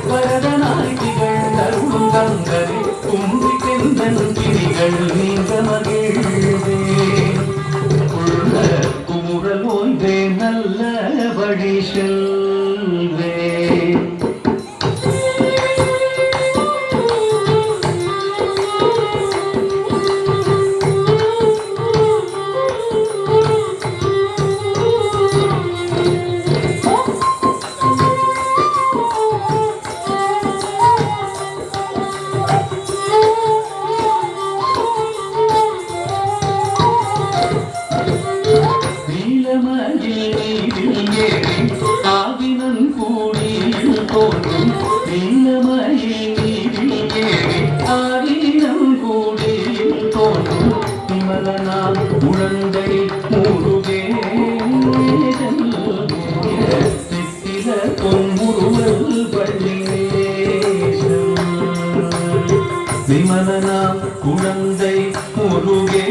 வரதனாய் திகழ்ந்தருளும் கந்தரே குன்றி பெந்தன் கிரிகள் நீங்க மகிழ்வே உள்ள குமுறல் ஓய்வே நல்ல வழி செல்வே ஆவினன் கூடியில் தோன்றும் நீலமயில் நீரில் ஏறி ஆவினம் கூடியில் தோன்றும் விமலனாம் உழந்தை முருகே சித்திர பொன்முருவல் பள்ளிநேசம் விமலனாம் உழந்தை முருகே